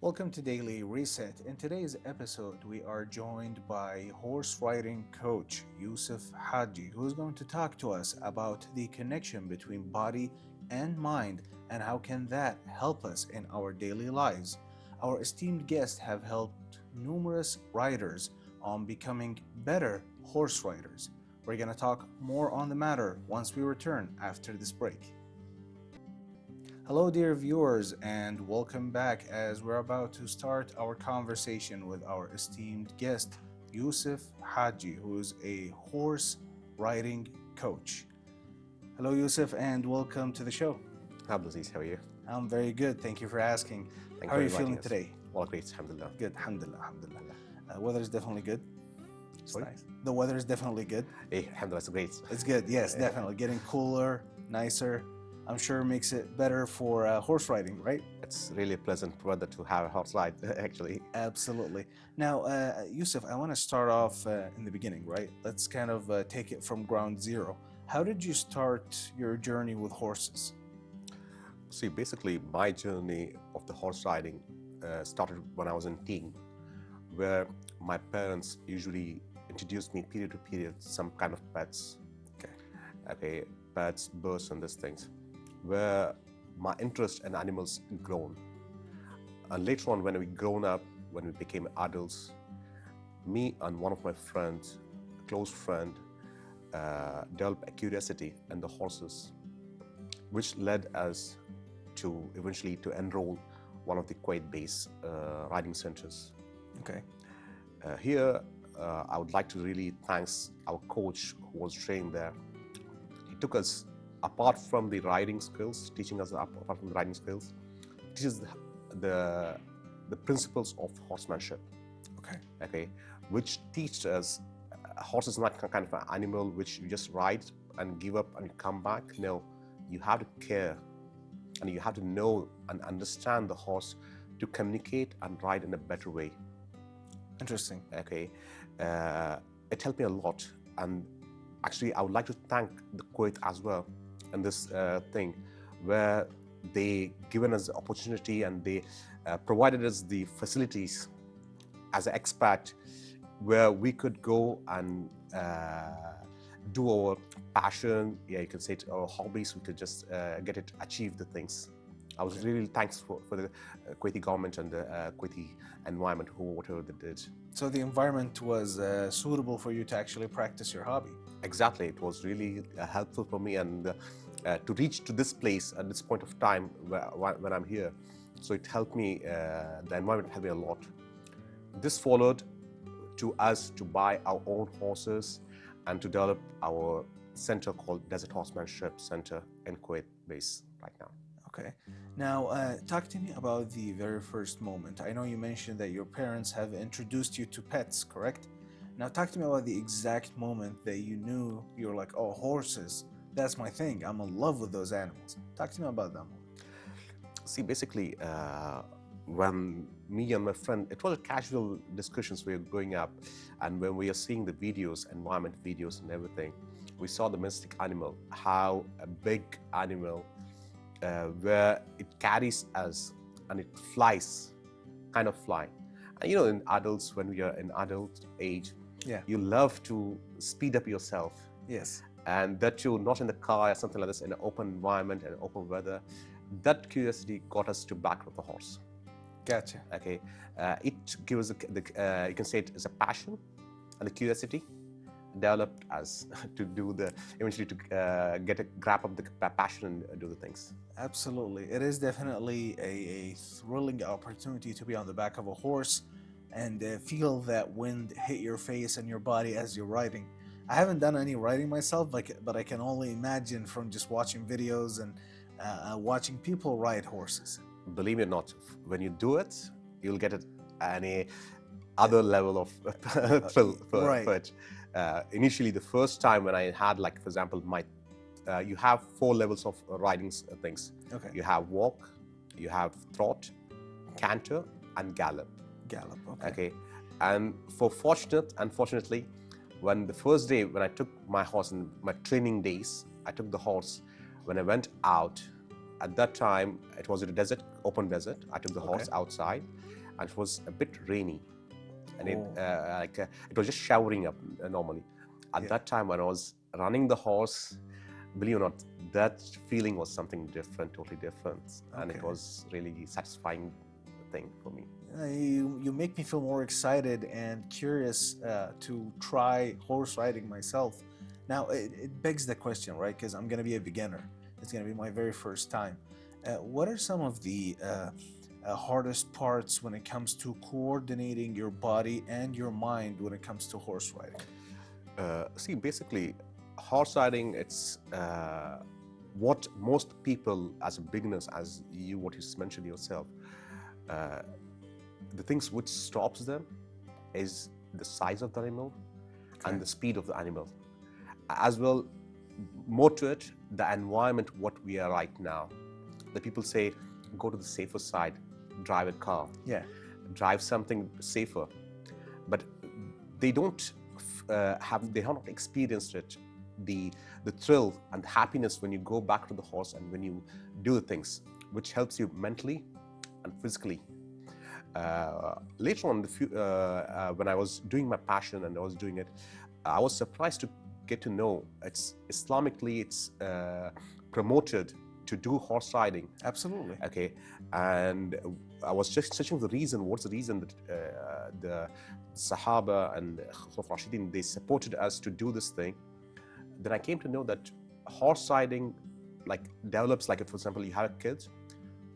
Welcome to Daily Reset. In today's episode, we are joined by horse riding coach Yousef Hajee, who is going to talk to us about the connection between body and mind and how can that help us in our daily lives. Our esteemed guests have helped numerous riders on becoming better horse riders. We're going to talk more on the matter once we return after this break. Hello, dear viewers, and welcome back as we're about to start our conversation with our esteemed guest, Yousef Hajee, who is a horse riding coach. Hello, Yousef, and welcome to the show. Abdulaziz, how are you? I'm very good. Thank you for asking. Thank How are you for feeling inviting us. today? Well, great, alhamdulillah. Good, alhamdulillah, alhamdulillah. Weather is definitely good. It's Sorry? nice. The weather is definitely good. Alhamdulillah, it's great. It's good, yes, definitely. Getting cooler, nicer. I'm sure makes it better for horse riding, right? It's really a pleasant weather to have a horse ride, actually. Absolutely. Now, Yousef, I want to start off in the beginning, right? Let's kind of take it from ground zero. How did you start your journey with horses? See, basically, my journey of the horse riding started when I was in teen, where my parents usually introduced me period to period some kind of pets. Okay, pets, birds, and these things, where my interest in animals grown. And later on, when we grown up, when we became adults, me and one of my friends, a close friend, developed a curiosity in the horses, which led us to eventually to enroll one of the Kuwait-based riding centers. Okay. Here, I would like to really thank our coach who was trained there. He took us apart from the riding skills, teaching us apart from the riding skills, teaches the principles of horsemanship. Okay, which teach us horse is not kind of an animal which you just ride and give up and come back. No, you have to care and you have to know and understand the horse to communicate and ride in a better way. Interesting. Okay, it helped me a lot, and actually I would like to thank the Kuwait as well in this thing, where they given us the opportunity and they provided us the facilities as an expat, where we could go and do our passion, yeah, you can say it, our hobbies. We could just get it, achieve the things. I was really thankful for the Kuwaiti government and the Kuwaiti environment, whatever they did. So the environment was suitable for you to actually practice your hobby. Exactly, it was really helpful for me and to reach to this place at this point of time when I'm here. So it helped me, the environment helped me a lot. This followed to us to buy our own horses and to develop our center called Desert Horsemanship Center in Kuwait base right now. Okay. Now, talk to me about the very first moment. I know you mentioned that your parents have introduced you to pets, correct? Now, talk to me about the exact moment that you knew you were like, oh, horses, that's my thing. I'm in love with those animals. Talk to me about that moment. See, basically, when me and my friend, it was a casual discussions we were going up, and when we are seeing the videos, environment videos and everything, we saw the mystic animal, how a big animal, where it carries us and it flies, kind of fly. And you know, in adults, when we are in adult age, yeah, you love to speed up yourself. Yes. And that too, not in the car or something like this, in an open environment and open weather. That curiosity got us to back with the horse. Gotcha. Okay, it gives you can say it as a passion and the curiosity developed us to do the eventually to grab up the passion and do the things. Absolutely, it is definitely a thrilling opportunity to be on the back of a horse and feel that wind hit your face and your body as you're riding. I haven't done any riding myself, but I can only imagine from just watching videos and watching people ride horses. Believe it or not, when you do it, you'll get any other level of thrill for it. Initially, the first time when I had, like, for example, you have 4 levels of riding things. Okay. You have walk, you have trot, canter, and gallop. Gallop, okay. And unfortunately, when the first day when I took my horse in my training days, I took the horse. When I went out, at that time, it was in a desert open desert. I took the horse outside, and it was a bit rainy, and it was just showering up normally. At that time, when I was running the horse, believe it or not, that feeling was something different, totally different, and it was really satisfying thing for me. You make me feel more excited and curious to try horse riding myself. Now, it begs the question, right? Because I'm going to be a beginner. It's going to be my very first time. What are some of the hardest parts when it comes to coordinating your body and your mind when it comes to horse riding? See, basically, horse riding, it's what most people as beginners, as you, what you mentioned yourself, the things which stops them is the size of the animal and the speed of the animal. As well, more to it, the environment what we are right now. The people say, go to the safer side, drive a car, drive something safer, but they don't they have not experienced it, the thrill and the happiness when you go back to the horse and when you do the things, which helps you mentally and physically. Later on, when I was doing my passion and I was doing it, I was surprised to get to know it's Islamically, it's promoted to do horse riding. Absolutely. Okay, and I was just searching the reason. What's the reason that the Sahaba and Khulafah Rashidin, they supported us to do this thing? Then I came to know that horse riding, like, develops, like, if, for example, you have a kid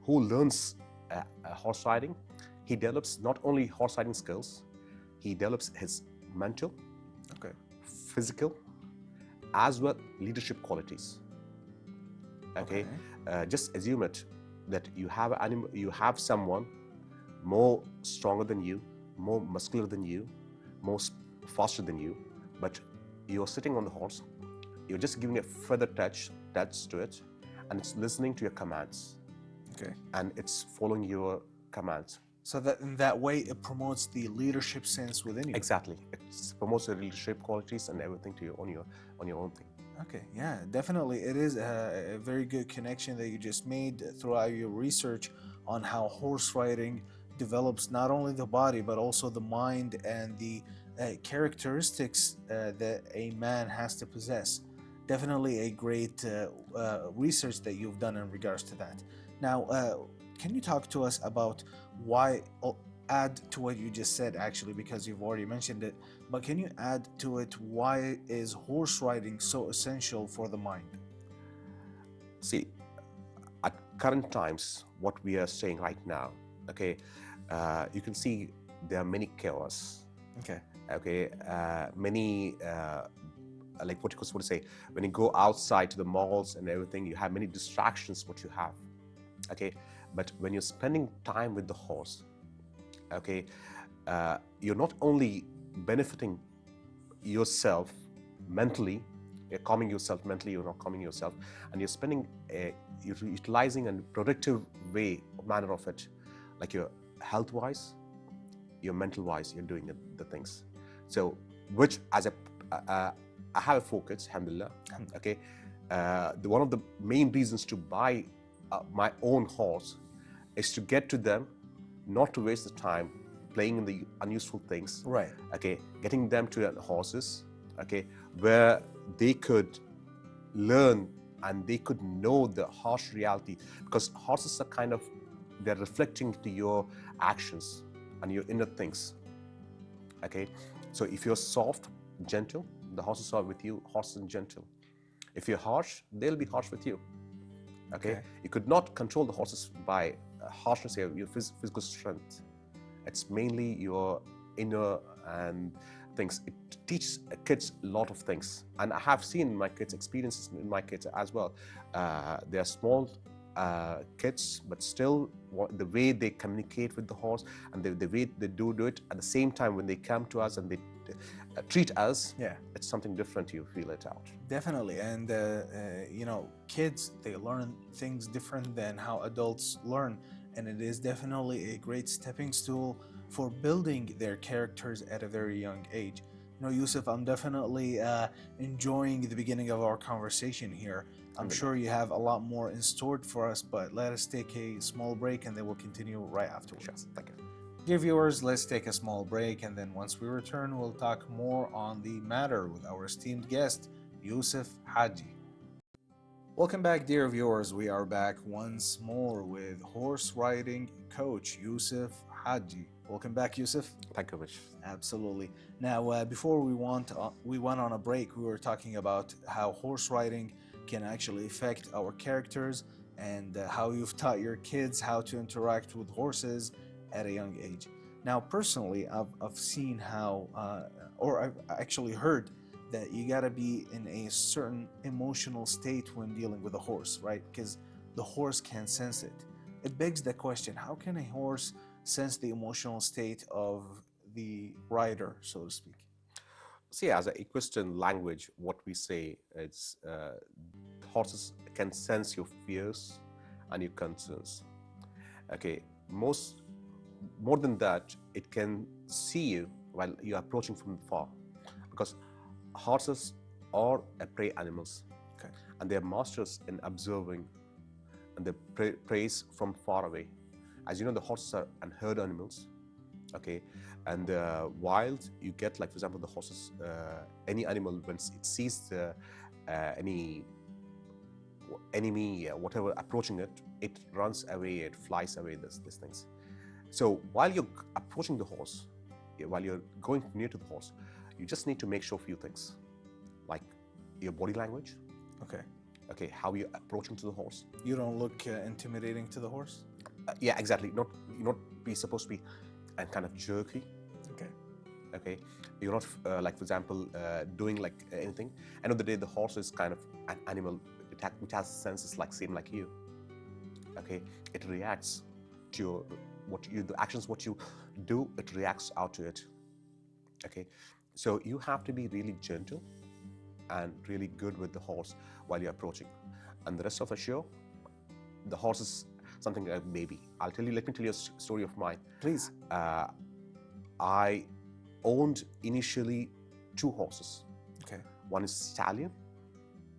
who learns horse riding, he develops not only horse riding skills, he develops his mental, physical, as well leadership qualities. Okay, just assume it that you have you have someone more stronger than you, more muscular than you, more faster than you, but you're sitting on the horse, you're just giving a further touch to it, and it's listening to your commands. And it's following your commands. So that in that way, it promotes the leadership sense within you. Exactly, it promotes the leadership qualities and everything to on your own thing. Okay, yeah, definitely. It is a very good connection that you just made throughout your research on how horse riding develops not only the body but also the mind and the characteristics that a man has to possess. Definitely a great research that you've done in regards to that. Now, can you talk to us about why, add to what you just said, actually, because you've already mentioned it, but can you add to it, why is horse riding so essential for the mind? See, at current times, what we are saying right now, okay, you can see there are many chaos. Many like what you could say, when you go outside to the malls and everything, you have many distractions what you have. Okay, but when you're spending time with the horse, okay, you're not only benefiting yourself mentally, you're calming yourself mentally, you're not calming yourself, and you're spending you're utilizing a productive manner of it, like your health wise, your mental wise, you're doing the things. So which, as a I have a focus, alhamdulillah. Okay, one of the main reasons to buy my own horse is to get to them, not to waste the time playing in the unuseful things. Okay, getting them to horses, okay, where they could learn and they could know the harsh reality, because horses are kind of, they're reflecting to your actions and your inner things. Okay, so if you're soft, gentle, the horses are with you, horses and gentle. If you're harsh, they'll be harsh with you. Okay, you could not control the horses by harshness, your physical strength. It's mainly your inner and things. It teaches kids a lot of things, and I have seen my kids' experiences in my kids as well. They are small kids, but still the way they communicate with the horse and the way they do it, at the same time when they come to us and they treat us, it's something different. You feel it out. Definitely. And you know, kids, they learn things different than how adults learn, and it is definitely a great stepping stool for building their characters at a very young age. You know, Yousef, I'm definitely enjoying the beginning of our conversation here. I'm sure you have a lot more in store for us, but let us take a small break and then we'll continue right afterwards. Sure. Thank you. Dear viewers, let's take a small break, and then once we return, we'll talk more on the matter with our esteemed guest, Yousef Hajee. Welcome back, dear viewers. We are back once more with horse riding coach Yousef Hajee. Welcome back, Yousef. Thank you, Rich. Absolutely. Now, before we went on a break, we were talking about how horse riding can actually affect our characters, and how you've taught your kids how to interact with horses at a young age. Now, personally, I've seen how, or I've actually heard that you gotta be in a certain emotional state when dealing with a horse, right? Because the horse can sense it. It begs the question, how can a horse sense the emotional state of the rider, so to speak? See, as an equestrian language, what we say is horses can sense your fears and your concerns. Okay, more than that, it can see you while you're approaching from far, because horses are prey animals, okay, and they're masters in observing, and they preys from far away. As you know, the horses are herd animals, okay, and wild, you get, like, for example, the horses, any animal, when it sees any enemy, whatever, approaching it, it runs away, it flies away, these things. So while you're approaching the horse, while you're going near to the horse, you just need to make sure a few things, like your body language. Okay, how you're approaching to the horse. You don't look intimidating to the horse? Yeah, exactly. Not be supposed to be and kind of jerky. Okay, you're not like, for example, doing like anything. End of the day, the horse is kind of an animal which has senses like same like you. Okay, it reacts to the actions what you do, it reacts out to it. Okay, so you have to be really gentle and really good with the horse while you're approaching. And the rest of the show, the horse is something like a baby. Let me tell you a story of mine. Please. I owned initially 2 horses. Okay. One is stallion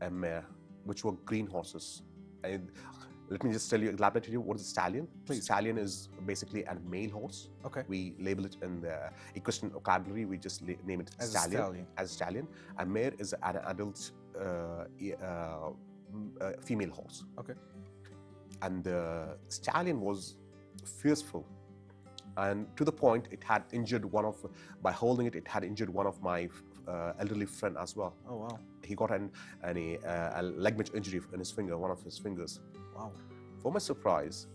and mare, which were green horses. Let me just elaborate to you what is a stallion. Please. Stallion is basically a male horse. Okay. We label it in the equestrian vocabulary. We just name it as stallion. As a stallion. A mare is an adult female horse. Okay. And the stallion was fearful, and to the point it had injured by holding it, it had injured one of my elderly friend as well. Oh wow. He got a leg injury in his finger, one of his fingers. Wow. For my surprise,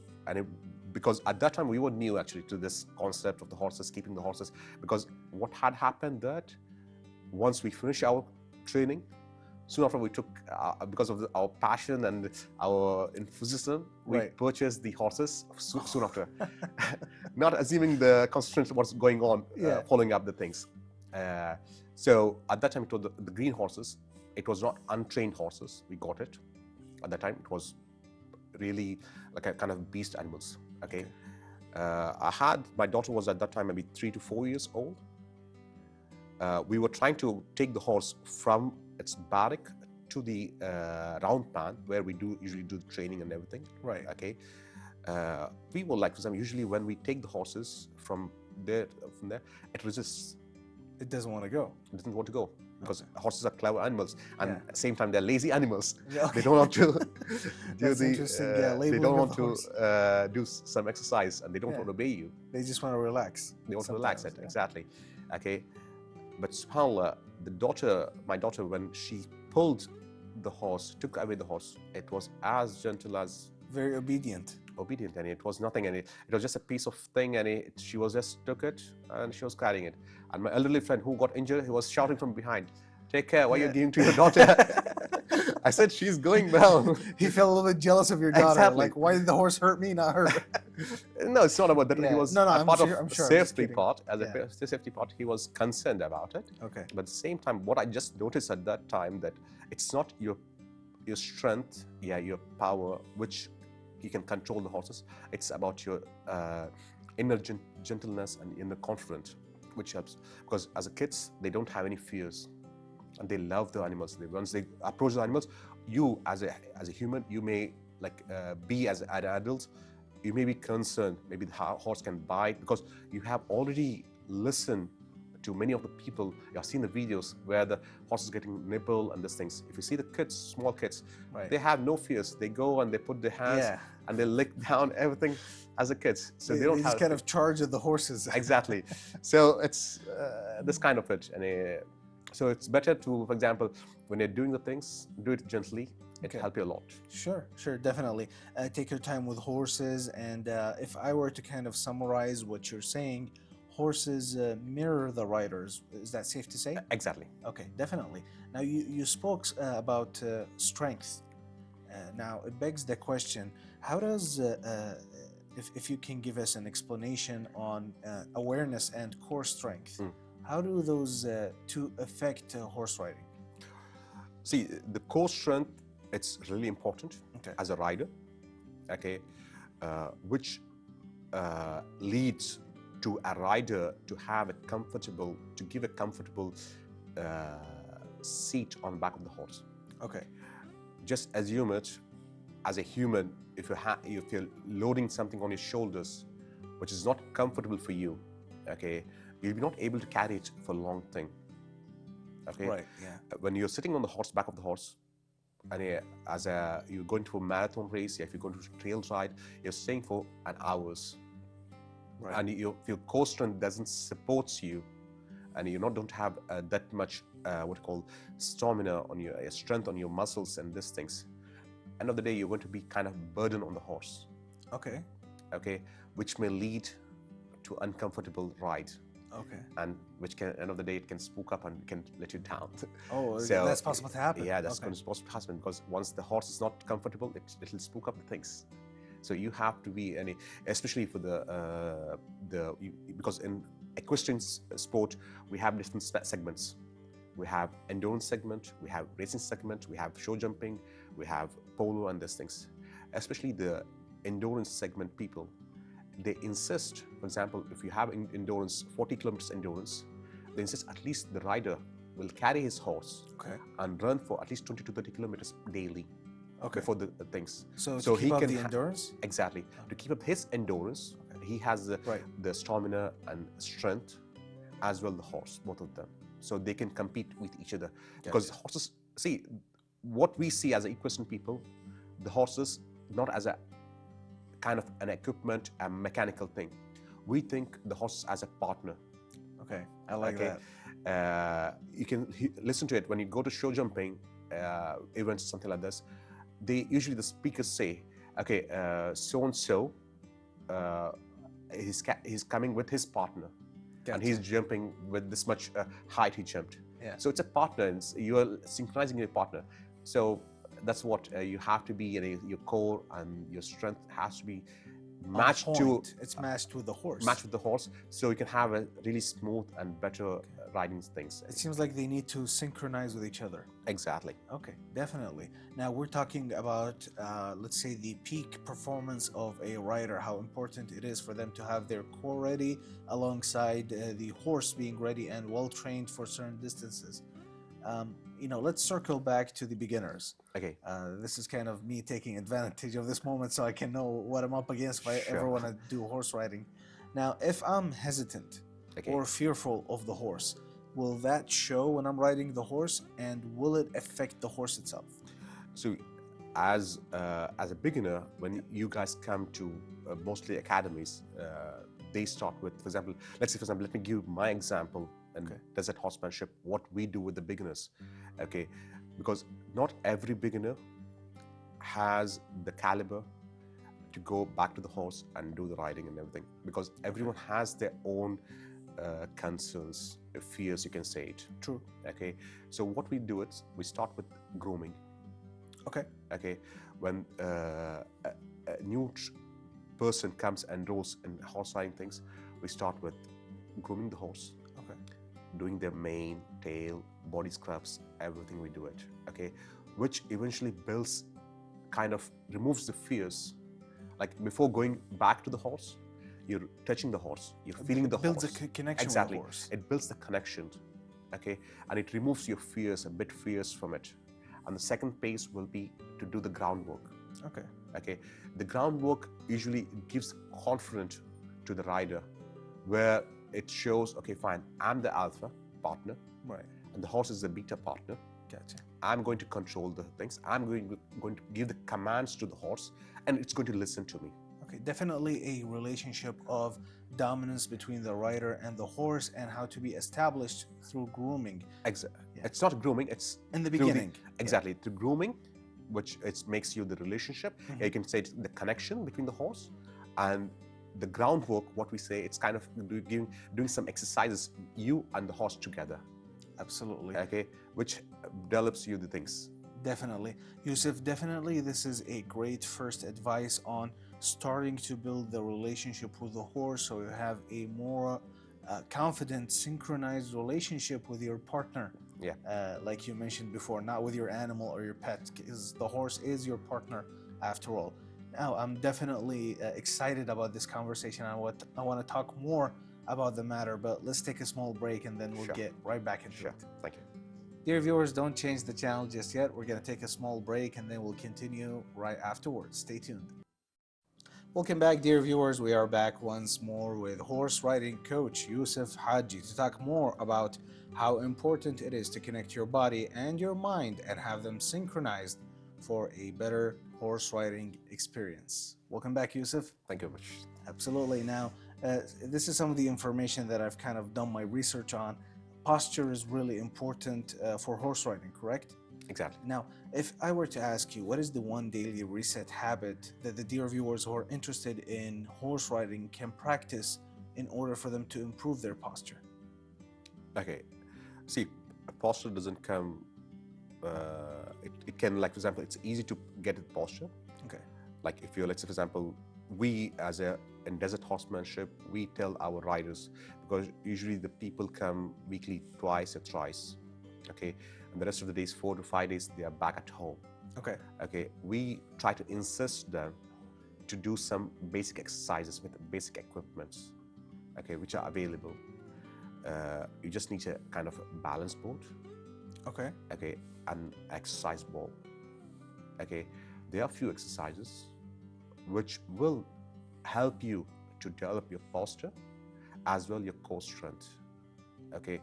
because at that time we were new actually to this concept of the horses, keeping the horses, because what had happened that once we finished our training, soon after we took, because of our passion and our enthusiasm, we purchased the horses soon after, not assuming the concentration what's going on, following up the things. So at that time, it was the green horses. It was not untrained horses. We got it. At that time, it was really like a kind of beast animals. Okay. My daughter was at that time maybe 3 to 4 years old. We were trying to take the horse from its barrack to the round pen where we usually do the training and everything. Right. Okay. We will, like, for example, usually when we take the horses from there, it resists. It doesn't want to go. It doesn't want to go because horses are clever animals, and at the same time they're lazy animals. Okay. They don't want to do they don't want to do some exercise, and they don't want to obey you. They just want to relax. They want to relax it, exactly. Okay. But subhanAllah, my daughter, when she pulled the horse, took away the horse, it was as gentle as... Very obedient. And it was nothing, and it was just a piece of thing, and she was just took it, and she was carrying it. And my elderly friend who got injured, he was shouting from behind, "Take care, what are you giving to your daughter?" I said, "She's going well." He felt a little bit jealous of your daughter. Exactly. Like, why did the horse hurt me, not her? No, it's not about that. He was part of the safety part. As a safety part, he was concerned about it. Okay. But at the same time, what I just noticed at that time, that it's not your strength, your power, which you can control the horses. It's about your inner gentleness and inner confidence, which helps. Because as a kids, they don't have any fears, and they love the animals. Once they approach the animals, you as a human, you may be as an adult, you may be concerned, maybe the horse can bite, because you have already listened to many of the people. You have seen the videos where the horse is getting nibble and these things. If you see the kids, small kids, Right. they have no fears. They go and they put their hands and they lick down everything as the kids. So they don't just have kind of charge of the horses. Exactly. So it's this kind of it. And so it's better to, for example, when you're doing the things, do it gently. It'll help you a lot. Sure, definitely. Take your time with horses. And if I were to kind of summarize what you're saying, horses mirror the riders. Is that safe to say? Exactly. Okay, definitely. Now, you spoke about strength. Now, it begs the question, how does, if you can give us an explanation on awareness and core strength, how do those two affect horse riding? See, the core strength, it's really important as a rider, which leads to a rider to have to give a comfortable seat on the back of the horse. Okay. Just assume it, as a human, if you're loading something on your shoulders, which is not comfortable for you, you'll be not able to carry it for a long thing. Right, yeah. When you're sitting on the back of the horse, and you're going to a marathon race, if you're going to a trail ride, you're staying for an hours. Right. And your core strength doesn't support you, and you don't have that much what you call stamina on your strength on your muscles and these things. End of the day, you're going to be kind of burden on the horse. Okay, which may lead to uncomfortable ride. Okay. And which can, end of the day, it can spook up and can let you down. Oh, so that's possible to happen. Yeah, that's possible to happen, because once the horse is not comfortable, it'll spook up the things. So you have to be, especially for because in equestrian sport, we have different segments. We have endurance segment, we have racing segment, we have show jumping, we have polo and these things. Especially the endurance segment people, they insist, for example, if you have endurance, 40 kilometers endurance, they insist at least the rider will carry his horse and run for at least 20 to 30 kilometers daily before the things. So to keep up the endurance? Exactly. To keep up his endurance, he has the stamina and strength, as well the horse, both of them. So they can compete with each other. Because horses, see, what we see as equestrian people, the horses, not as a kind of an equipment, a mechanical thing. We think the horse as a partner. Okay, I like that. You can listen to it when you go to show jumping events, something like this. They usually, the speakers say, okay, so and so, he's coming with his partner, and he's jumping with this much height he jumped. Yeah. So it's a partner, and you are synchronizing your partner. So that's what you have to be, your core and your strength has to be matched to. It's matched with the horse. Matched with the horse, so you can have a really smooth and better riding things. It seems like they need to synchronize with each other. Exactly. Okay, definitely. Now we're talking about, let's say, the peak performance of a rider, how important it is for them to have their core ready alongside the horse being ready and well-trained for certain distances. Let's circle back to the beginners. Okay. This is kind of me taking advantage of this moment so I can know what I'm up against if I ever want to do horse riding. Now, if I'm hesitant or fearful of the horse, will that show when I'm riding the horse, and will it affect the horse itself? So, as a beginner, when you guys come to mostly academies, they start with, for example, let me give my example. And desert horsemanship, what we do with the beginners, because not every beginner has the caliber to go back to the horse and do the riding and everything, because everyone has their own concerns, fears, you can say it. True. So what we do is we start with grooming. When a new person comes and enrolls in horse riding things, we start with grooming the horse. Doing their mane, tail, body scrubs, everything we do it, which eventually removes the fears. Like before going back to the horse, you're touching the horse, you're feeling the horse. It builds a connection with the horse. It builds the connection, and it removes your fears, fears from it. And the second phase will be to do the groundwork. Okay. Okay, the groundwork usually gives confidence to the rider, where it shows, okay, fine, I'm the alpha partner, Right. and the horse is the beta partner. Gotcha. I'm going to control the things. I'm going to give the commands to the horse, and it's going to listen to me. Okay, definitely a relationship of dominance between the rider and the horse, and how to be established through grooming. Exactly. Yeah. It's not grooming. It's In the through beginning. Exactly. Through grooming, which it makes you the relationship. Mhm. You can say it's the connection between the horse and the groundwork. What we say, it's kind of doing some exercises, you and the horse together. Absolutely. Okay, which develops you the things. Definitely. Yousef, definitely this is a great first advice on starting to build the relationship with the horse, so you have a more confident, synchronized relationship with your partner. Yeah. Like you mentioned before, not with your animal or your pet, because the horse is your partner after all. Now, I'm definitely excited about this conversation. I want to talk more about the matter, but let's take a small break and then we'll Sure. get right back into Sure. it. Thank you. Dear viewers, don't change the channel just yet. We're going to take a small break and then we'll continue right afterwards. Stay tuned. Welcome back, dear viewers. We are back once more with horse riding coach Yousef Hajee to talk more about how important it is to connect your body and your mind and have them synchronized for a better horse riding experience. Welcome back, Yousef. Thank you very much. Absolutely. Now, this is some of the information that I've kind of done my research on. Posture is really important for horse riding, correct? Exactly. Now, if I were to ask you, what is the one daily reset habit that the dear viewers who are interested in horse riding can practice in order for them to improve their posture? Okay. See, a posture doesn't come. It can, like, for example, it's easy to get a posture. Okay. Like if you're, let's say, for example, we in desert horsemanship, we tell our riders, because usually the people come weekly twice or thrice, okay, and the rest of the days, 4 to 5 days, they are back at home. Okay. Okay, we try to insist them to do some basic exercises with basic equipments, okay, which are available. You just need a kind of balance board, Okay. okay, an exercise ball, okay. There are few exercises which will help you to develop your posture as well your core strength, okay.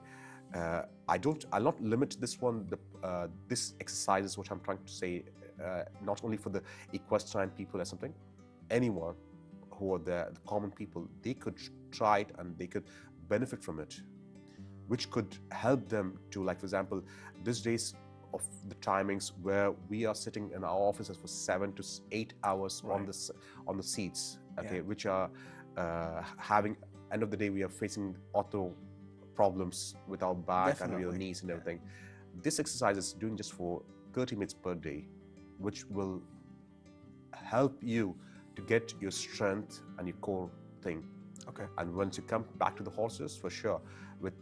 I'll not limit this one, this exercise is what I'm trying to say, not only for the equestrian people or something. Anyone who are the common people, they could try it and they could benefit from it, which could help them to, like, for example, these days of the timings where we are sitting in our offices for 7 to 8 hours Right. on the seats, okay, Yeah. which are having, end of the day, we are facing ortho problems with our back and Definitely. your knees and Yeah. everything. This exercise is doing just for 30 minutes per day, which will help you to get your strength and your core thing. Okay. And once you come back to the horses, for sure, with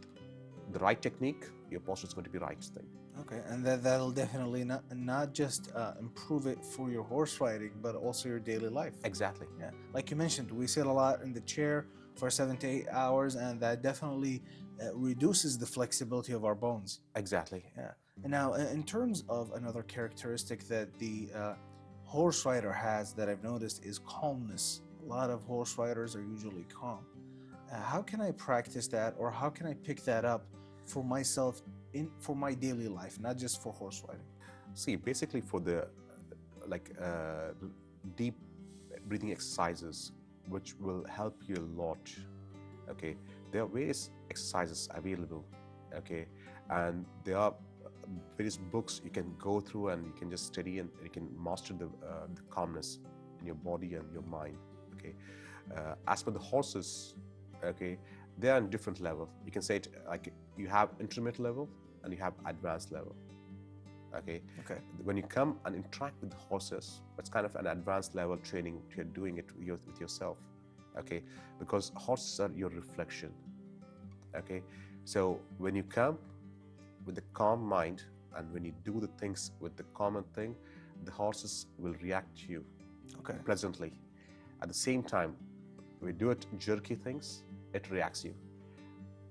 the right technique, your posture is going to be right thing. Okay, and that'll definitely not just improve it for your horse riding, but also your daily life. Exactly. Yeah, like you mentioned, we sit a lot in the chair for 7 to 8 hours, and that definitely reduces the flexibility of our bones. Exactly. Yeah. And now, in terms of another characteristic that the horse rider has that I've noticed is calmness. A lot of horse riders are usually calm. How can I practice that, or how can I pick that up for myself for my daily life, not just for horse riding? See, basically for the deep breathing exercises, which will help you a lot. Okay, there are various exercises available. Okay, and there are various books you can go through and you can just study and you can master the calmness in your body and your mind. Okay, as for the horses, okay, they are in different level. You can say it like you have intermediate level and you have advanced level. Okay. Okay. When you come and interact with the horses, it's kind of an advanced level training. You're doing it with yourself. Okay, because horses are your reflection. Okay, so when you come with a calm mind and when you do the things with the common thing, the horses will react to you pleasantly. At the same time, when we do it jerky things, it reacts you.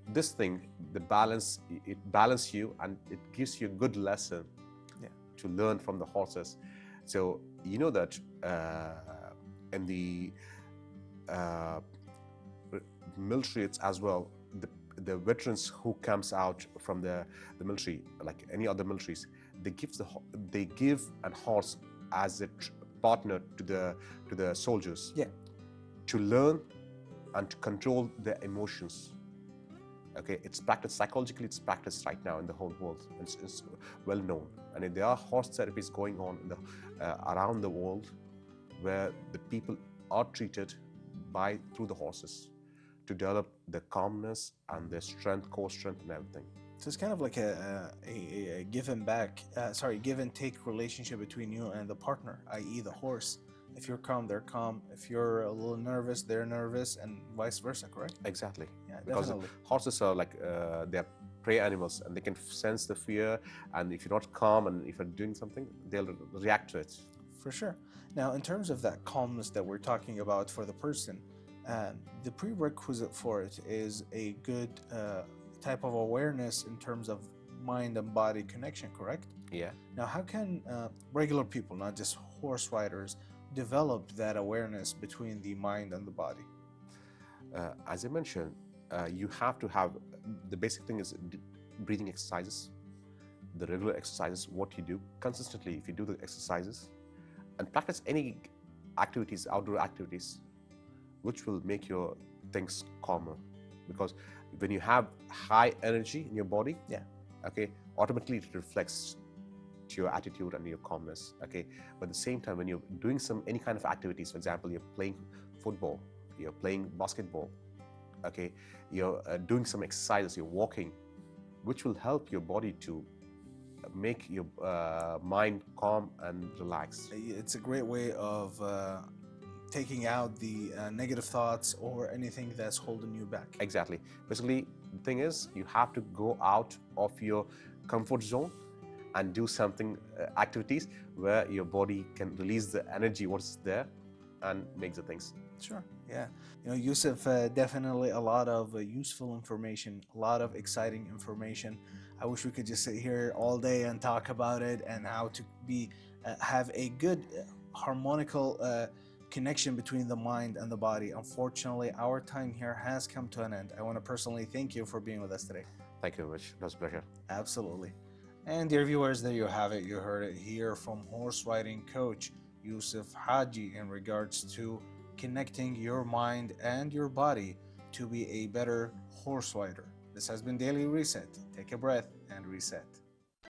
This thing, the balance, it balances you and it gives you a good lesson to learn from the horses. So you know that in the military it's as well, the veterans who comes out from the military, like any other militaries, they give an horse as a partner to the soldiers, Yeah. to learn and to control their emotions. Okay, it's practiced psychologically. It's practiced right now in the whole world. It's well known, and there are horse therapies going on in the around the world, where the people are treated through the horses to develop the calmness and the strength, core strength, and everything. So it's kind of like a give and give and take relationship between you and the partner, i.e. the horse. If you're calm, they're calm. If you're a little nervous, they're nervous, and vice versa, correct? Exactly. Yeah, because definitely. horses are like they're prey animals, and they can sense the fear. And if you're not calm, and if you're doing something, they'll react to it. For sure. Now, in terms of that calmness that we're talking about for the person, the prerequisite for it is a good type of awareness in terms of mind and body connection, correct? Yeah. Now, how can regular people, not just horse riders, develop that awareness between the mind and the body? As I mentioned, you have to have the basic thing is breathing exercises, the regular exercises, what you do consistently. If you do the exercises and practice any activities, outdoor activities, which will make your things calmer, because when you have high energy in your body, yeah, okay, automatically it reflects to your attitude and your calmness. Okay, but at the same time, when you're doing any kind of activities, for example, you're playing football, you're playing basketball, okay, you're doing some exercises, you're walking, which will help your body to make your mind calm and relaxed. It's a great way of taking out the negative thoughts or anything that's holding you back. Exactly. Basically, the thing is, you have to go out of your comfort zone and do something, activities where your body can release the energy what's there and make the things. Sure, yeah. You know, Yousef, definitely a lot of useful information, a lot of exciting information. I wish we could just sit here all day and talk about it and how to have a good harmonical connection between the mind and the body. Unfortunately, our time here has come to an end. I want to personally thank you for being with us today. Thank you very much. It was a pleasure. Absolutely. And dear viewers, there you have it. You heard it here from horse riding coach Yousef Hajee in regards to connecting your mind and your body to be a better horse rider. This has been Daily Reset. Take a breath and reset.